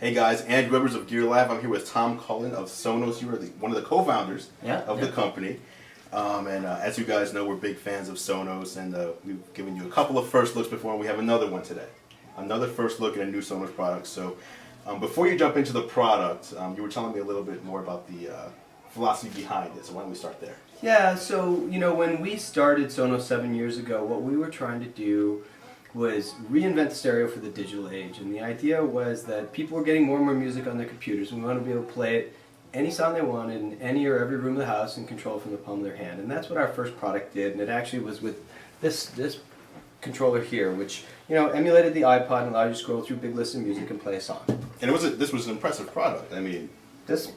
Hey guys, Andru of Gear Live. I'm here with Tom Cullen of Sonos. You are one of the co-founders of the company. As you guys know, we're big fans of Sonos, and we've given you a couple of first looks before, and we have another one today. Another first look at a new Sonos product. So before you jump into the product, you were telling me a little bit more about the philosophy behind it. So why don't we start there? Yeah, so when we started Sonos 7 years ago, what we were trying to do was reinvent stereo for the digital age. And the idea was that people were getting more and more music on their computers, and we wanted to be able to play it any song they wanted in any or every room of the house and control it from the palm of their hand. And that's what our first product did, and it actually was with this controller here, which emulated the iPod and allowed you to scroll through big lists of music and play a song. And this was an impressive product. I mean, this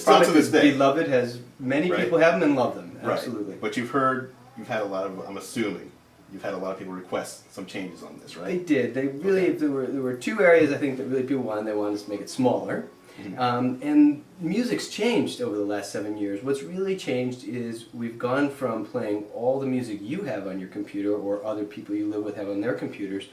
product is beloved, has many people have them and love them. Absolutely. Right. But you've had a lot of, I'm assuming, you've had a lot of people request some changes on this, right? They did. They really, there were two areas I think that really people wanted. They wanted us to make it smaller. And music's changed over the last 7 years. What's really changed is we've gone from playing all the music you have on your computer or other people you live with have on their computers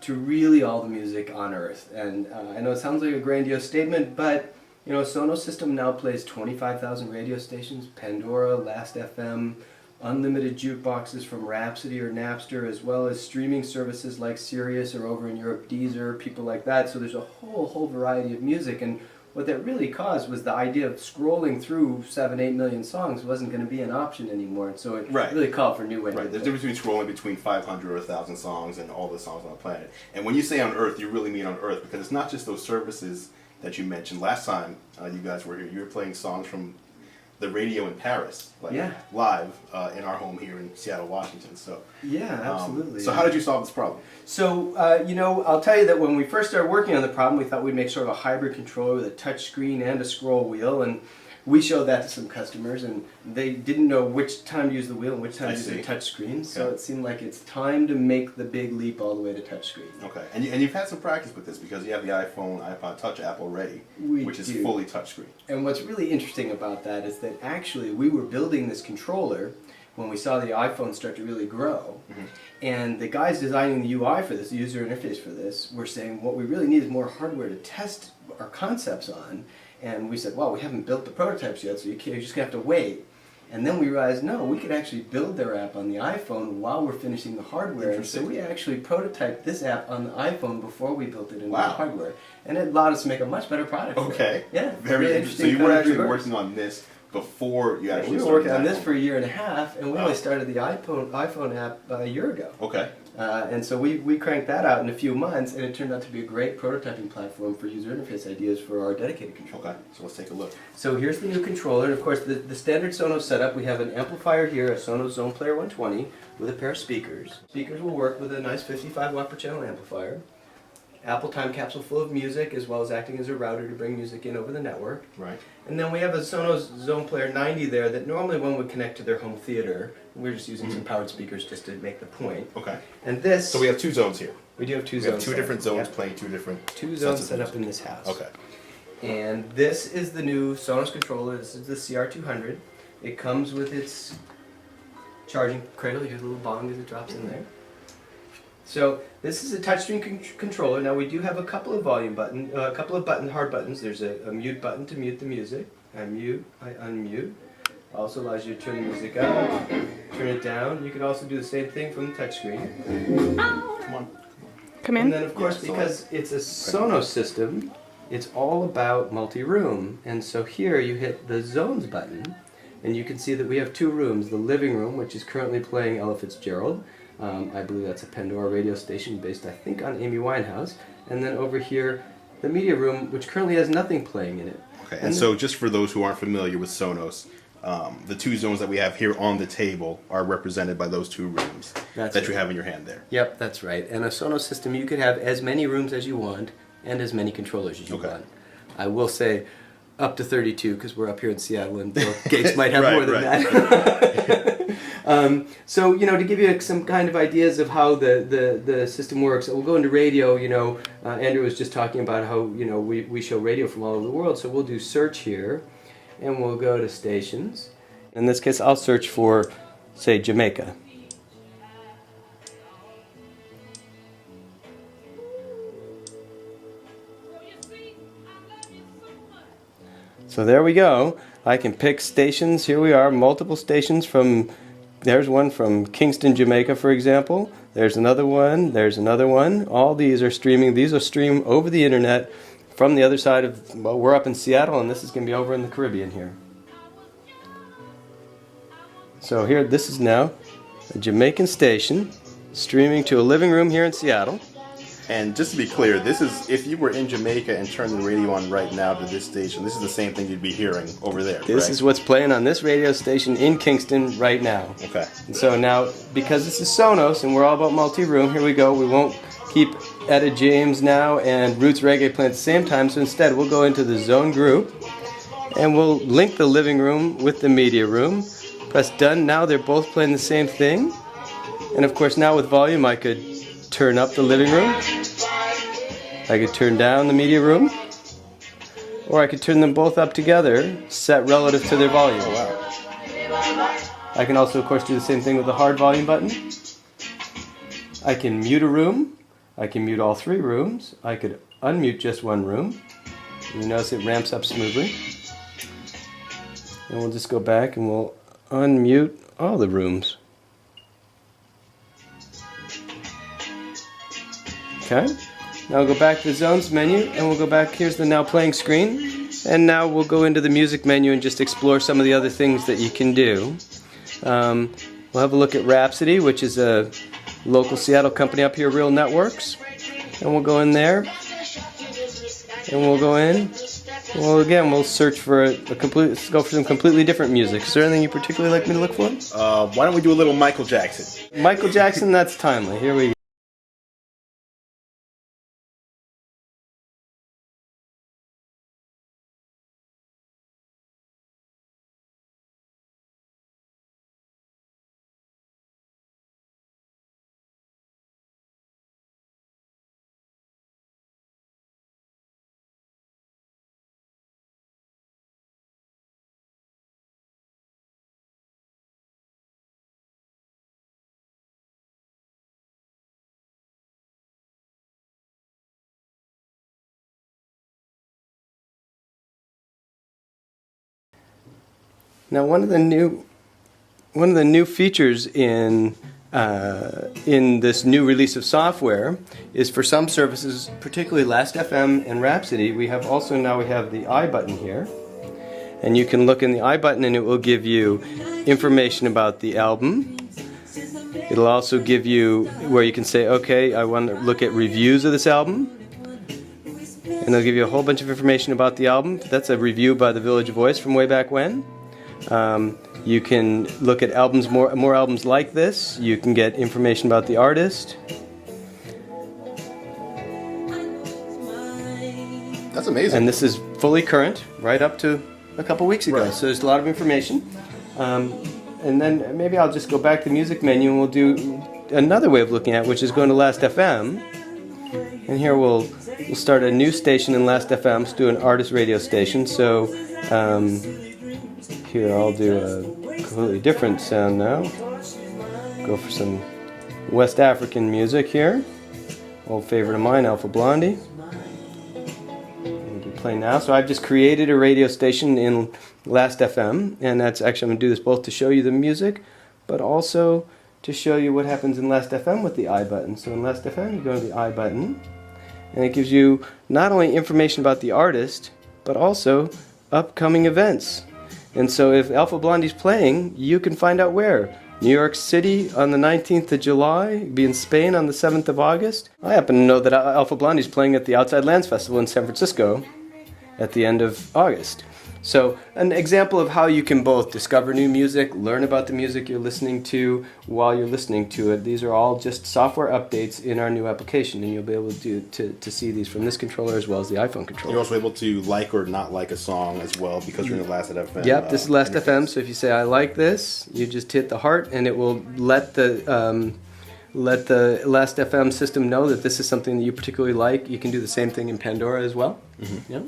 to really all the music on Earth. And I know it sounds like a grandiose statement, but Sonos system now plays 25,000 radio stations, Pandora, Last.fm, unlimited jukeboxes from Rhapsody or Napster, as well as streaming services like Sirius or over in Europe, Deezer, people like that. So there's a whole variety of music, and what that really caused was the idea of scrolling through 7-8 million songs wasn't going to be an option anymore, and so it really called for new ways. Right, there's a difference between scrolling between 500 or 1,000 songs and all the songs on the planet. And when you say on Earth, you really mean on Earth, because it's not just those services that you mentioned. Last time you guys were here, you were playing songs from the radio in Paris, live in our home here in Seattle, Washington. So absolutely. So how did you solve this problem? So I'll tell you that when we first started working on the problem, we thought we'd make sort of a hybrid controller with a touch screen and a scroll wheel, and we showed that to some customers, and they didn't know which time to use the wheel and which time to use the touch screen. So it seemed like it's time to make the big leap all the way to touch screen. Okay, and you've had some practice with this because you have the iPhone, iPod Touch app already, which is fully touchscreen. And what's really interesting about that is that actually we were building this controller when we saw the iPhone start to really grow. And the guys designing the UI for this, the user interface for this, were saying what we really need is more hardware to test our concepts on. And we said, well, we haven't built the prototypes yet, so you're just going to have to wait. And then we realized, no, we could actually build their app on the iPhone while we're finishing the hardware. And so we actually prototyped this app on the iPhone before we built it in the hardware. And it allowed us to make a much better product. Okay. Yeah. Very interesting. So you were actually working on this before you actually started. We were working on this for 1.5 years, and we only started the iPhone app a year ago. Okay. And so we cranked that out in a few months, and it turned out to be a great prototyping platform for user interface ideas for our dedicated controller. Okay, so let's take a look. So here's the new controller, and of course the standard Sonos setup, we have an amplifier here, a Sonos Zone Player 120, with a pair of speakers. Speakers will work with a nice 55 watt per channel amplifier. Apple time capsule full of music, as well as acting as a router to bring music in over the network. Right. And then we have a Sonos Zone Player 90 there that normally one would connect to their home theater. We're just using some powered speakers just to make the point. Okay. And this... So we have two zones here. We do have two zones. We have two different zones playing two different... Two zones set up in this house. Okay. And this is the new Sonos controller. This is the CR200. It comes with its charging cradle. Here's a little bong as it drops in there. So this is a touchscreen controller. Now we do have a couple of hard buttons. There's a mute button to mute the music. I mute, I unmute. Also allows you to turn the music up, turn it down. You can also do the same thing from the touchscreen. Come on. Come in. And then of course, because it's a Sonos system, it's all about multi-room. And so here you hit the zones button, and you can see that we have two rooms. The living room, which is currently playing Ella Fitzgerald. I believe that's a Pandora radio station based, I think, on Amy Winehouse. And then over here, the media room, which currently has nothing playing in it. Okay, and so just for those who aren't familiar with Sonos, the two zones that we have here on the table are represented by those two rooms that you have in your hand there. Yep, that's right. And a Sonos system, you could have as many rooms as you want and as many controllers as you want. I will say up to 32 because we're up here in Seattle and Bill Gates might have more than that. So, to give you some kind of ideas of how the system works, we'll go into radio. Andrew was just talking about how, we show radio from all over the world. So we'll do search here, and we'll go to stations. In this case, I'll search for, say, Jamaica. So there we go. I can pick stations. Here we are, multiple stations from, there's one from Kingston, Jamaica, for example. There's another one. There's another one. All these are streaming. These are streamed over the internet from the other side of, well, we're up in Seattle, and this is going to be over in the Caribbean here. So here, this is now a Jamaican station streaming to a living room here in Seattle. And just to be clear, this is, if you were in Jamaica and turned the radio on right now to this station, this is the same thing you'd be hearing over there, This is what's playing on this radio station in Kingston right now. Okay. And so now, because this is Sonos and we're all about multi-room, here we go. We won't keep Etta James now and Roots Reggae playing at the same time, so instead we'll go into the zone group and we'll link the living room with the media room. Press done. Now they're both playing the same thing. And of course now with volume I could turn up the living room, I could turn down the media room, or I could turn them both up together, set relative to their volume. Wow. I can also of course do the same thing with the hard volume button. I can mute a room, I can mute all three rooms, I could unmute just one room. You notice it ramps up smoothly. And we'll just go back and we'll unmute all the rooms. Okay, now we'll go back to the zones menu and we'll go back, here's the now playing screen, and now we'll go into the music menu and just explore some of the other things that you can do. We'll have a look at Rhapsody, which is a local Seattle company up here, Real Networks, and we'll go in there and we'll go in. Well, again, we'll search for go for some completely different music. Is there anything you particularly like me to look for? Why don't we do a little Michael Jackson? Michael Jackson, that's timely. Here we go. Now, one of the new features in this new release of software is for some services, particularly Last.fm and Rhapsody. We have the I button here, and you can look in the I button, and it will give you information about the album. It'll also give you where you can say, okay, I want to look at reviews of this album. And it'll give you a whole bunch of information about the album. That's a review by the Village Voice from way back when. You can look at albums, more albums like this. You can get information about the artist. That's amazing. And this is fully current, right up to a couple weeks ago. Right. So there's a lot of information. And then maybe I'll just go back to the music menu and we'll do another way of looking at it, which is going to Last.fm. And here we'll start a new station in Last.fm, let's do an artist radio station. So here I'll do a completely different sound now. Go for some West African music here. Old favorite of mine, Alpha Blondie. We'll play now. So I've just created a radio station in Last.fm, and that's actually, I'm going to do this both to show you the music, but also to show you what happens in Last.fm with the I button. So in Last.fm, you go to the I button, and it gives you not only information about the artist, but also upcoming events. And so if Alpha Blondie's playing, you can find out where. New York City on the 19th of July, be in Spain on the 7th of August. I happen to know that Alpha Blondie's playing at the Outside Lands Festival in San Francisco at the end of August. So an example of how you can both discover new music, learn about the music you're listening to while you're listening to it. These are all just software updates in our new application, and you'll be able to see these from this controller as well as the iPhone controller. You're also able to like or not like a song as well because you're in the Last.fm. Yep, this is Last.fm, so if you say I like this, you just hit the heart and it will let the Last.fm system know that this is something that you particularly like. You can do the same thing in Pandora as well. Mm-hmm. Yeah.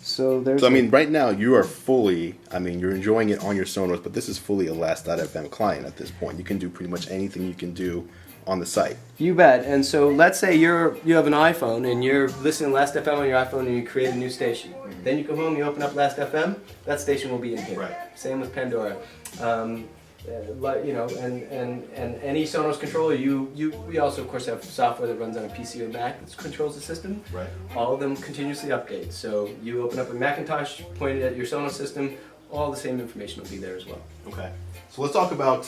So I mean, right now you are fully, you're enjoying it on your Sonos, but this is fully a Last.fm client at this point. You can do pretty much anything you can do on the site. You bet. And so let's say you have an iPhone and you're listening to Last FM on your iPhone and you create a new station. Then you come home, you open up Last FM, that station will be in here. Right. Same with Pandora. You know, and any Sonos controller, we also of course have software that runs on a PC or Mac that controls the system. Right. All of them continuously update. So you open up a Macintosh pointed at your Sonos system, all the same information will be there as well. Okay. So let's talk about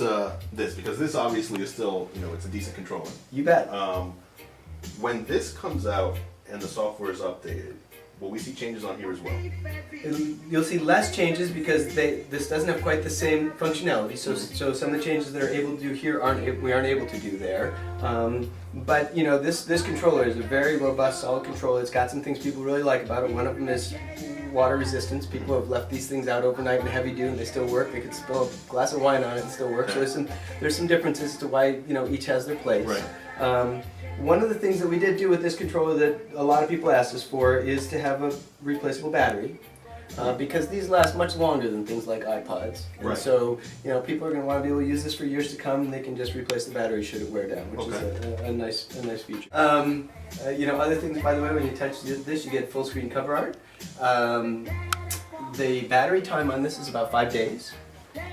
this, because this obviously is still, you know, it's a decent controller. You bet. When this comes out and the software is updated, will we see changes on here as well? You'll see less changes because this doesn't have quite the same functionality. So some of the changes that are able to do here we aren't able to do there. But you know, this controller is a very robust, solid controller. It's got some things people really like about it. One of them is water resistance. People have left these things out overnight in heavy dew and they still work. They could spill a glass of wine on it and still work. So there's some differences to why, you know, each has their place. Right. One of the things that we did do with this controller that a lot of people asked us for is to have a replaceable battery. Because these last much longer than things like iPods. And so, you know, people are going to want to be able to use this for years to come, and they can just replace the battery should it wear down, which is a nice feature. You know, other things, by the way, when you touch this, you get full screen cover art. The battery time on this is about 5 days.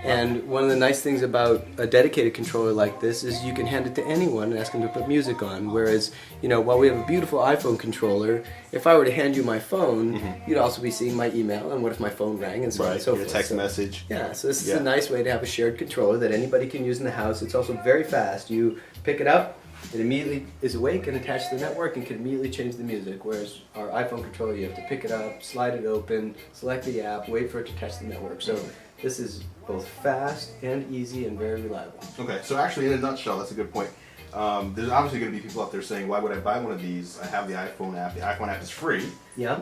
And one of the nice things about a dedicated controller like this is you can hand it to anyone and ask them to put music on. Whereas, you know, while we have a beautiful iPhone controller, if I were to hand you my phone, you'd also be seeing my email, and what if my phone rang, and so on and so forth. Your text message. Yeah, so this is a nice way to have a shared controller that anybody can use in the house. It's also very fast. You pick it up, it immediately is awake and attached to the network and can immediately change the music. Whereas our iPhone controller, you have to pick it up, slide it open, select the app, wait for it to touch the network. So this is both fast and easy and very reliable. Okay, so actually in a nutshell, that's a good point. There's obviously going to be people out there saying, why would I buy one of these? I have the iPhone app. The iPhone app is free. Yeah.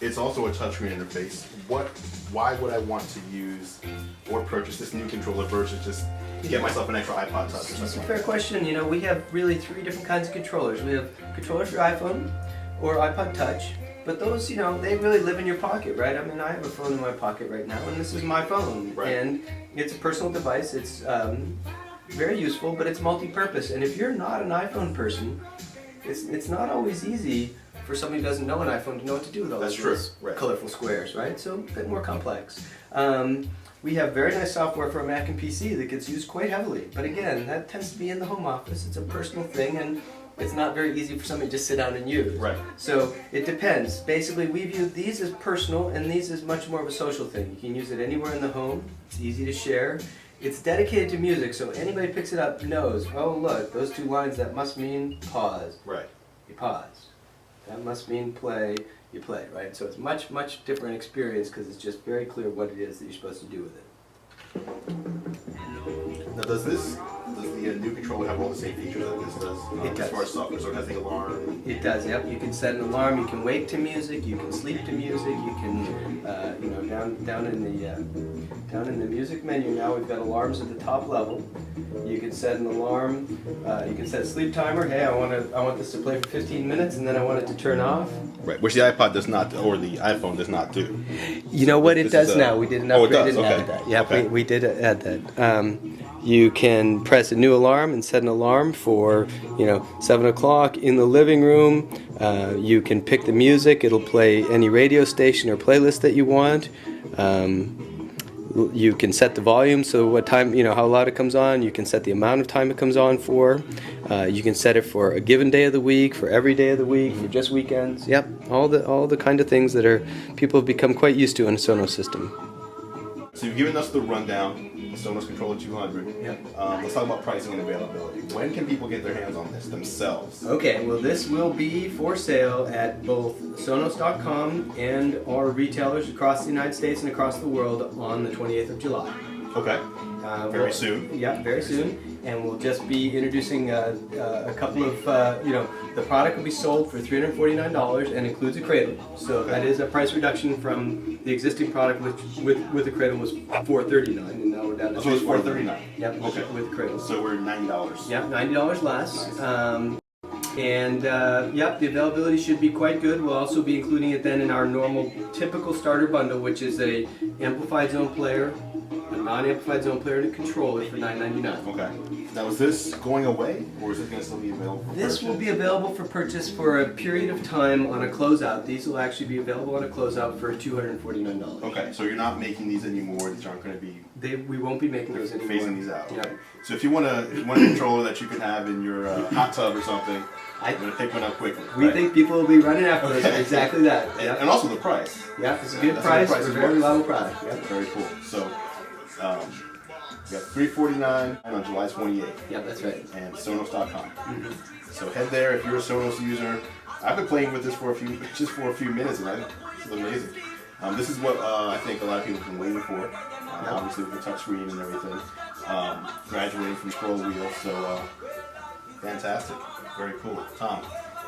It's also a touchscreen interface. Why would I want to use or purchase this new controller versus just get myself an extra iPod Touch or something? That's a fair question. You know, we have really 3 different kinds of controllers. We have controllers for iPhone or iPod Touch. But those, you know, they really live in your pocket, right? I mean, I have a phone in my pocket right now, and this is my phone. Right. And it's a personal device. It's very useful, but it's multi-purpose. And if you're not an iPhone person, it's not always easy for somebody who doesn't know an iPhone to know what to do with all those colorful squares, right? So a bit more complex. We have very nice software for a Mac and PC that gets used quite heavily. But again, that tends to be in the home office. It's a personal thing, and it's not very easy for somebody to just sit down and use. Right. So it depends. Basically, we view these as personal, and these as much more of a social thing. You can use it anywhere in the home. It's easy to share. It's dedicated to music, so anybody who picks it up knows, oh look, those 2 lines, that must mean pause. Right. You pause. That must mean play. You play, right? So it's much, much different experience because it's just very clear what it is that you're supposed to do with it. Now, does the new controller have all the same features that this does? It does. As far as software, so it has the alarm. It does. Yep. You can set an alarm. You can wake to music. You can sleep to music. You can, you know, down in the music menu now we've got alarms at the top level. You can set an alarm. You can set a sleep timer. Hey, I want this to play for 15 minutes, and then I want it to turn off. Right, which the iPod does not, or the iPhone does not do. You know what? It does now. We did an upgrade and added that. Yeah, okay. we did add that. You can press a new alarm and set an alarm for, you know, 7 o'clock in the living room. You can pick the music. It'll play any radio station or playlist that you want. You can set the volume, so what time, you know, how loud it comes on. You can set the amount of time it comes on for. You can set it for a given day of the week, for every day of the week, for just weekends. Yep, all the kind of things that people have become quite used to in a Sonos system. So you've given us the rundown, the Sonos Controller 200. Yep. Let's talk about pricing and availability. When can people get their hands on this themselves? Okay, well this will be for sale at both Sonos.com and our retailers across the United States and across the world on the 28th of July. Okay. Very soon. Yeah, very soon. And we'll just be introducing a couple of, you know, the product will be sold for $349 and includes a cradle. So that is a price reduction from the existing product, which with the cradle was $439, and now we're down to $439. Yep, okay. With the cradle. So we're $90. Yep, $90 less. Nice. Yep, the availability should be quite good. We'll also be including it then in our normal, typical starter bundle, which is a amplified zone player, a non-amplified zone player and a controller for $9.99. Okay. Now, is this going away, or is it going to still be available for This purchase? will be available for purchase for a period of time on a closeout. These will actually be available on a closeout for $249. Okay, so you're not making these anymore. These aren't going to be We won't be making those anymore. phasing these out. Okay. Yep. So if you want a controller that you can have in your hot tub or something, I'm going to pick one up quickly. We right? think people will be running after those for exactly that. And, and also the price. Yeah, it's a good That's price a good for a as very well. reliable product. Yep. Very cool. So, we got $349 on July 28th. Yeah, that's right. And Sonos.com. So head there if you're a Sonos user. I've been playing with this for a few minutes, and this is amazing. This is what I think a lot of people have been waiting for. Obviously with the touchscreen and everything, graduating from scroll wheel. So fantastic, very cool. Tom,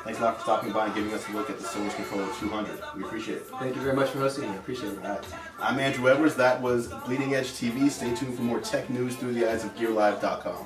thanks a lot for stopping by and giving us a look at the Sonos Controller 200. We appreciate it. Thank you very much for hosting me. I appreciate it. All right. I'm Andrew Edwards. That was Bleeding Edge TV. Stay tuned for more tech news through the eyes of GearLive.com.